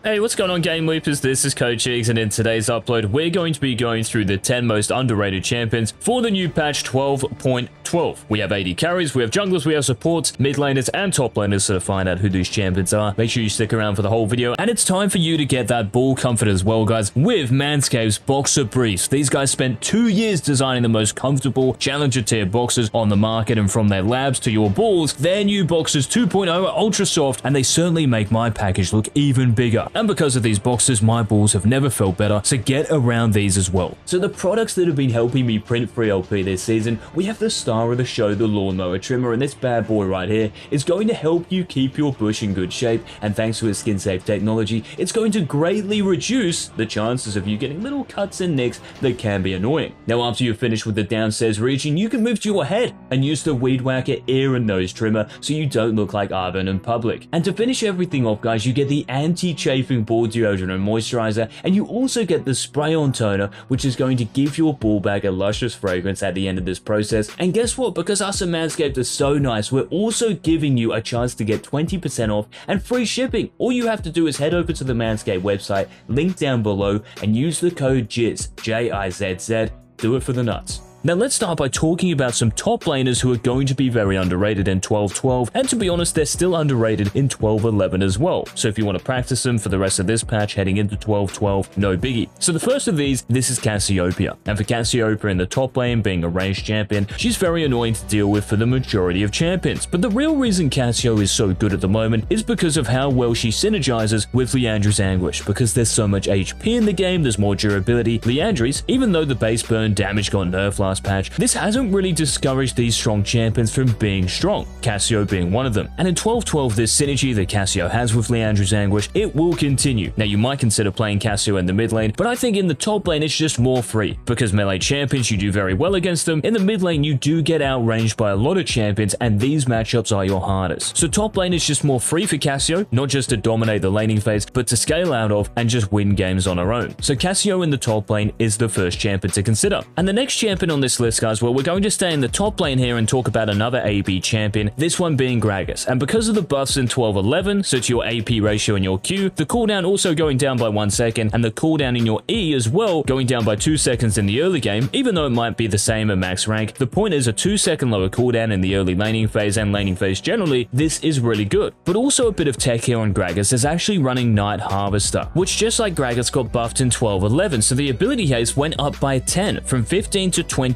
Hey, what's going on, GameLeapers? This is Coach JIZZ, and in today's upload, we're going to be going through the 10 most underrated champions for the new patch 12.12. We have AD carries, we have junglers, we have supports, mid laners, and top laners, so to find out who these champions are, make sure you stick around for the whole video. And it's time for you to get that ball comfort as well, guys, with Manscaped's Boxer Briefs. These guys spent 2 years designing the most comfortable challenger tier boxers on the market, and from their labs to your balls, their new Boxers 2.0 are ultra soft, and they certainly make my package look even bigger. And because of these boxers, my balls have never felt better, so get around these as well. So the products that have been helping me print free LP this season, we have the star of the show, the lawnmower trimmer, and this bad boy right here is going to help you keep your bush in good shape, and thanks to its skin safe technology, it's going to greatly reduce the chances of you getting little cuts and nicks that can be annoying. Now, after you're finished with the downstairs region, you can move to your head and use the Weed Whacker ear and nose trimmer so you don't look like Ivern in public. And to finish everything off, guys, you get the anti-chafing ball deodorant and moisturizer, and you also get the spray-on toner, which is going to give your ball bag a luscious fragrance at the end of this process. And guess what? Because us at Manscaped are so nice, we're also giving you a chance to get 20% off and free shipping. All you have to do is head over to the Manscaped website, link down below, and use the code JIZZ, J-I-Z-Z. Do it for the nuts. Now let's start by talking about some top laners who are going to be very underrated in 12.12, and to be honest, they're still underrated in 12.11 as well. So if you want to practice them for the rest of this patch heading into 12.12, no biggie. So the first of these, this is Cassiopeia. And for Cassiopeia in the top lane, being a ranged champion, she's very annoying to deal with for the majority of champions. But the real reason Cassio is so good at the moment is because of how well she synergizes with Liandry's Anguish. Because there's so much HP in the game, there's more durability. Liandry's, even though the base burn damage got nerfed last patch, this hasn't really discouraged these strong champions from being strong, Cassio being one of them. And in 12.12, this synergy that Cassio has with Liandry's Anguish, it will continue. Now, you might consider playing Cassio in the mid lane, but I think in the top lane it's just more free, because melee champions, you do very well against them. In the mid lane, you do get outranged by a lot of champions, and these matchups are your hardest. So top lane is just more free for Cassio, not just to dominate the laning phase, but to scale out of and just win games on her own. So Cassio in the top lane is the first champion to consider. And the next champion on this list, guys, well, we're going to stay in the top lane here and talk about another AB champion, this one being Gragas. And because of the buffs in 12.11, so to your AP ratio in your Q, the cooldown also going down by 1 second, and the cooldown in your E as well going down by 2 seconds in the early game, even though it might be the same at max rank. The point is a 2-second lower cooldown in the early laning phase and laning phase generally. This is really good. But also a bit of tech here on Gragas is actually running Night Harvester, which just like Gragas got buffed in 12.11, so the ability haste went up by 10, from 15 to 25,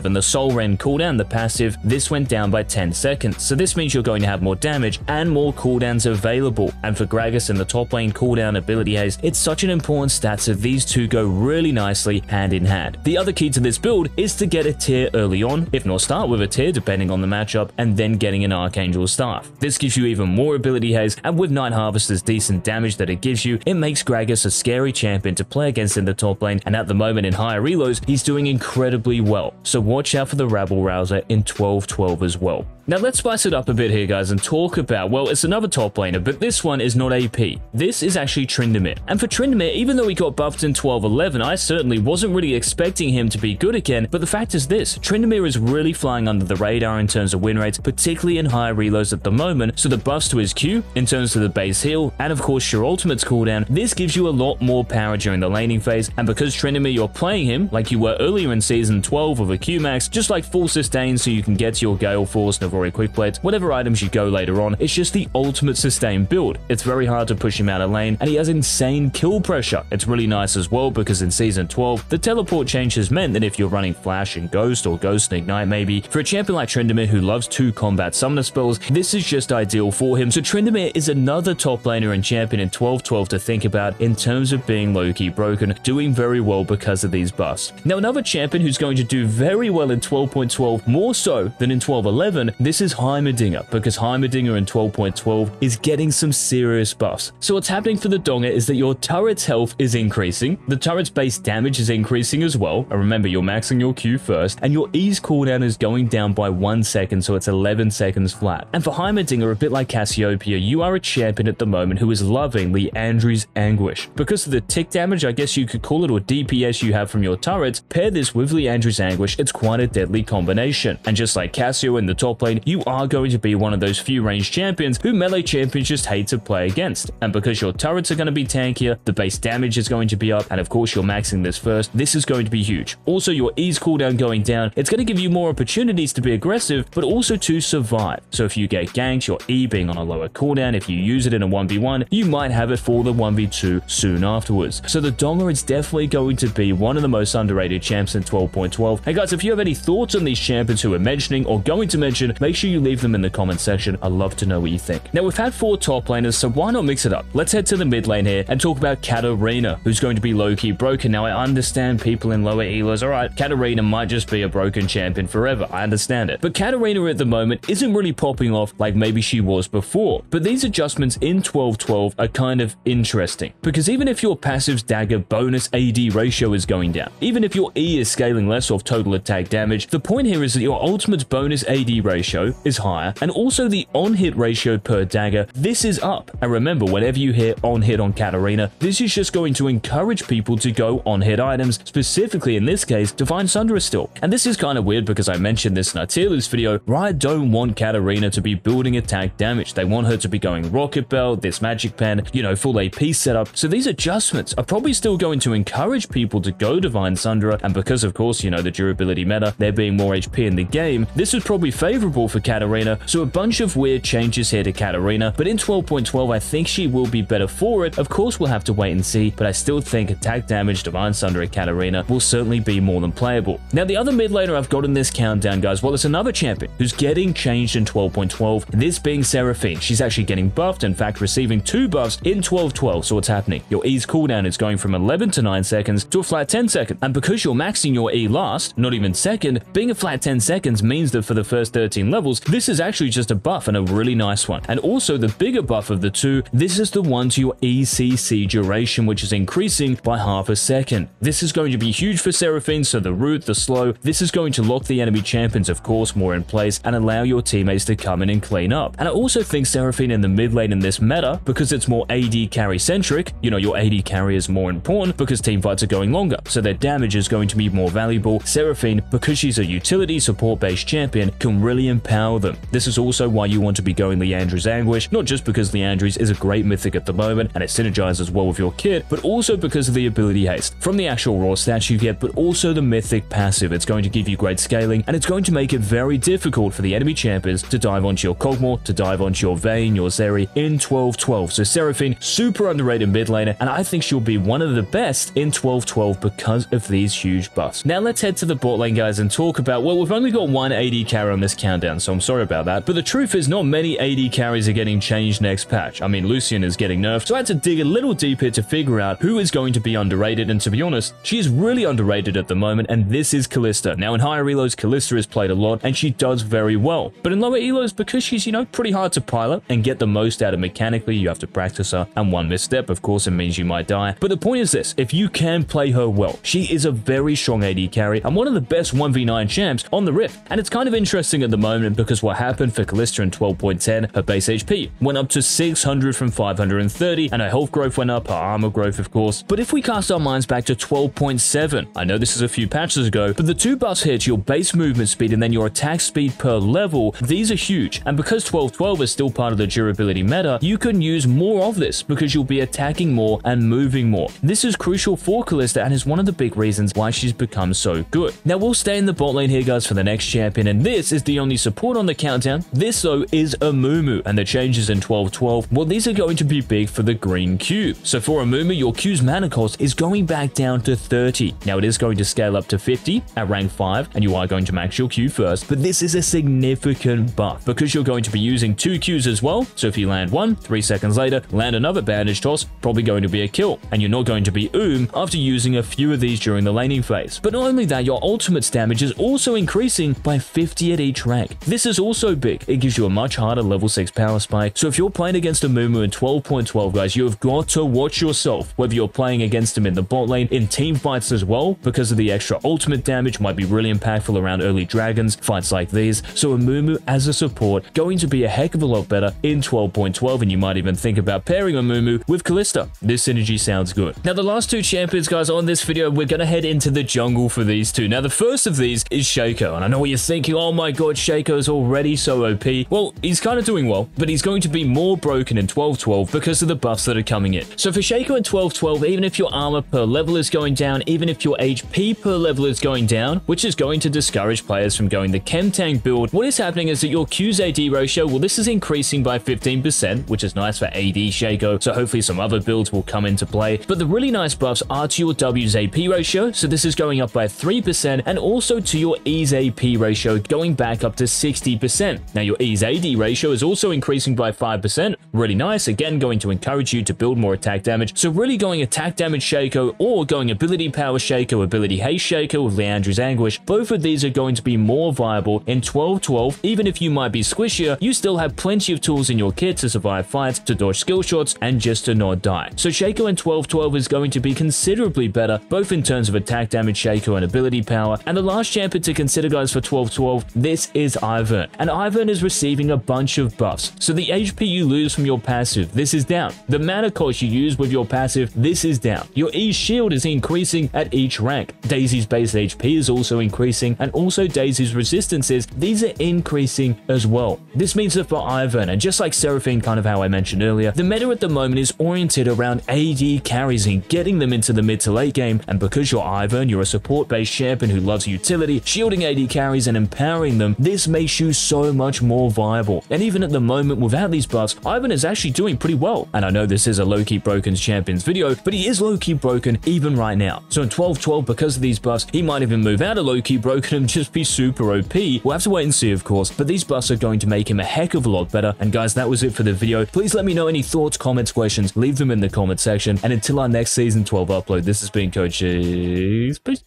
and the Soul Rend cooldown, the passive, this went down by 10 seconds. So this means you're going to have more damage and more cooldowns available. And for Gragas in the top lane, cooldown ability haste, it's such an important stat, so these two go really nicely hand in hand. The other key to this build is to get a tier early on, if not start with a tier depending on the matchup, and then getting an Archangel staff. This gives you even more ability haste, and with Night Harvester's decent damage that it gives you, it makes Gragas a scary champion to play against in the top lane, and at the moment in higher reloads, he's doing incredibly well. So watch out for the rabble rouser in 12.12 as well. Now let's spice it up a bit here, guys, and talk about, well, it's another top laner, but this one is not AP. This is actually Tryndamere. And for Tryndamere, even though he got buffed in 12.11, I certainly wasn't really expecting him to be good again, but the fact is this, Tryndamere is really flying under the radar in terms of win rates, particularly in higher reloads at the moment, so the buffs to his Q, in terms of the base heal, and of course your ultimate's cooldown, this gives you a lot more power during the laning phase, and because Tryndamere, you're playing him like you were earlier in Season 12 of a Q max, just like full sustain so you can get to your Gale Force, Navori Quick Blades, whatever items you go later on, it's just the ultimate sustain build. It's very hard to push him out of lane, and he has insane kill pressure. It's really nice as well because in Season 12, the teleport change has meant that if you're running Flash and Ghost or Ghost and Ignite maybe, for a champion like Tryndamere who loves 2 combat summoner spells, this is just ideal for him. So Tryndamere is another top laner and champion in 12.12 to think about in terms of being low-key broken, doing very well because of these buffs. Now another champion who's going to do very well in 12.12, more so than in 12.11, this is Heimerdinger, because Heimerdinger in 12.12 is getting some serious buffs. So what's happening for the Donger is that your turret's health is increasing, the turret's base damage is increasing as well, and remember you're maxing your Q first, and your E's cooldown is going down by 1 second, so it's 11 seconds flat. And for Heimerdinger, a bit like Cassiopeia, you are a champion at the moment who is loving Liandry's Anguish. Because of the tick damage, I guess you could call it, or DPS you have from your turrets, pair this with Liandry's Anguish, it's quite a deadly combination. And just like Cassio in the top lane, lane, you are going to be one of those few ranged champions who melee champions just hate to play against. And because your turrets are going to be tankier, the base damage is going to be up, and of course you're maxing this first, this is going to be huge. Also, your E's cooldown going down, it's going to give you more opportunities to be aggressive, but also to survive. So if you get ganked, your E being on a lower cooldown, if you use it in a 1v1, you might have it for the 1v2 soon afterwards. So the Donger is definitely going to be one of the most underrated champs in 12.12. Hey guys, if you have any thoughts on these champions who are mentioning or going to mention, make sure you leave them in the comment section. I'd love to know what you think. Now, we've had 4 top laners, so why not mix it up? Let's head to the mid lane here and talk about Katarina, who's going to be low-key broken. Now, I understand people in lower elos. All right, Katarina might just be a broken champion forever. I understand it. But Katarina at the moment isn't really popping off like maybe she was before. But these adjustments in 12.12 are kind of interesting, because even if your passive's dagger bonus AD ratio is going down, even if your E is scaling less off total attack damage, the point here is that your ultimate's bonus AD ratio is higher, and also the on-hit ratio per dagger, this is up. And remember, whenever you hear on-hit on Katarina, this is just going to encourage people to go on-hit items, specifically in this case, Divine Sundra still. And this is kind of weird because I mentioned this in our tier list video. Riot don't want Katarina to be building attack damage. They want her to be going Rocket Belt, this Magic Pen, you know, full AP setup. So these adjustments are probably still going to encourage people to go Divine Sundra, and because of course, you know, the durability meta, there being more HP in the game, this is probably favorable for Katarina. So a bunch of weird changes here to Katarina, but in 12.12, I think she will be better for it. Of course, we'll have to wait and see, but I still think attack damage, Divine Sundra Katarina will certainly be more than playable. Now, the other mid laner I've got in this countdown, guys, well, it's another champion who's getting changed in 12.12, this being Seraphine. She's actually getting buffed, in fact, receiving 2 buffs in 12.12. So what's happening? Your E's cooldown is going from 11 to 9 seconds to a flat 10 seconds. And because you're maxing your E last, not even second, being a flat 10 seconds means that for the first 13 levels, this is actually just a buff and a really nice one. And also the bigger buff of the two, this is the one to your ECC duration, which is increasing by half a second. This is going to be huge for Seraphine, so the root, the slow, this is going to lock the enemy champions, of course, more in place and allow your teammates to come in and clean up. And I also think Seraphine in the mid lane in this meta, because it's more AD carry centric, you know, your AD carry is more important because team fights are going longer, so their damage is going to be more valuable. Seraphine, because she's a utility support-based champion, can really empower them. This is also why you want to be going Leandri's Anguish, not just because Leandri's is a great mythic at the moment and it synergizes well with your kit, but also because of the ability haste from the actual raw stats you get, but also the mythic passive. It's going to give you great scaling, and it's going to make it very difficult for the enemy champions to dive onto your Kog'Maw, to dive onto your Vayne, your Zeri in 12.12. So Seraphine, super underrated mid laner, and I think she'll be one of the best in 12.12 because of these huge buffs. Now let's head to the bot lane, guys, and talk about, well, we've only got one AD carry on this countdown, so I'm sorry about that, but the truth is not many AD carries are getting changed next patch. I mean, Lucian is getting nerfed, so I had to dig a little deeper to figure out who is going to be underrated, and to be honest, she is really underrated at the moment, and this is Kalista. Now, in higher elos, Kalista is played a lot, and she does very well, but in lower elos, because she's, you know, pretty hard to pilot and get the most out of mechanically, you have to practice her, and one misstep, of course, it means you might die. But the point is this, if you can play her well, she is a very strong AD carry and one of the best 1v9 champs on the Rift. And it's kind of interesting at the moment because what happened for Kalista in 12.10, her base HP went up to 600 from 530, and her health growth went up, her armor growth, of course. But if we cast our minds back to 12.7, I know this is a few patches ago, but the 2 buffs here to your base movement speed and then your attack speed per level, these are huge. And because 12.12 is still part of the durability meta, you can use more of this because you'll be attacking more and moving more. This is crucial for Kalista and is one of the big reasons why she's become so good. Now we'll stay in the bot lane here, guys, for the next champion, and this is the only support on the countdown. This though is Amumu, and the changes in 12.12, well, these are going to be big for the green cube. So for Amumu, your Q's mana cost is going back down to 30. Now it is going to scale up to 50 at rank 5, and you are going to max your Q first, but this is a significant buff because you're going to be using 2 Qs as well. So if you land one, 3 seconds later, land another bandage toss, probably going to be a kill, and you're not going to be after using a few of these during the laning phase. But not only that, your ultimate's damage is also increasing by 50 at each rank. This is also big. It gives you a much harder level 6 power spike. So if you're playing against Amumu in 12.12, guys, you have got to watch yourself, whether you're playing against him in the bot lane, in team fights as well, because of the extra ultimate damage might be really impactful around early dragons, fights like these. So Amumu as a support, going to be a heck of a lot better in 12.12, and you might even think about pairing Amumu with Kalista. This synergy sounds good. Now the last 2 champions, guys, on this video, we're going to head into the jungle for these two. Now the first of these is Shaco, and I know what you're thinking, oh my god, Shaco, Shaco is already so OP, well, he's kind of doing well, but he's going to be more broken in 12-12 because of the buffs that are coming in. So for Shaco in 12-12, even if your armor per level is going down, even if your HP per level is going down, which is going to discourage players from going the Chem Tank build, what is happening is that your Q's AD ratio, well, this is increasing by 15%, which is nice for AD Shaco, so hopefully some other builds will come into play. But the really nice buffs are to your W's AP ratio, so this is going up by 3%, and also to your E's AP ratio, going back up to 60%. Now your E's AD ratio is also increasing by 5%, really nice, again going to encourage you to build more attack damage. So really going attack damage Shaco or going ability power Shaco, ability haste Shaco with Leandra's Anguish, both of these are going to be more viable in 12-12. Even if you might be squishier, you still have plenty of tools in your kit to survive fights, to dodge skill shots, and just to not die. So Shaco in 12-12 is going to be considerably better, both in terms of attack damage Shaco and ability power. And the last champion to consider, guys, for 12-12, this is Ivern. And Ivern is receiving a bunch of buffs. So the HP you lose from your passive, this is down. The mana cost you use with your passive, this is down. Your E shield is increasing at each rank. Daisy's base HP is also increasing, and also Daisy's resistances, these are increasing as well. This means that for Ivern, and just like Seraphine, kind of how I mentioned earlier, the meta at the moment is oriented around AD carries and getting them into the mid to late game, and because you're Ivern, you're a support-based champion who loves utility, shielding AD carries and empowering them, this makes you so much more viable. And even at the moment, without these buffs, Ivern is actually doing pretty well. And I know this is a low-key broken champions video, but he is low-key broken even right now. So in 12-12, because of these buffs, he might even move out of low-key broken and just be super OP. We'll have to wait and see, of course, but these buffs are going to make him a heck of a lot better. And guys, that was it for the video. Please let me know any thoughts, comments, questions. Leave them in the comment section. And until our next Season 12 upload, this has been Coach JIZZ. Peace.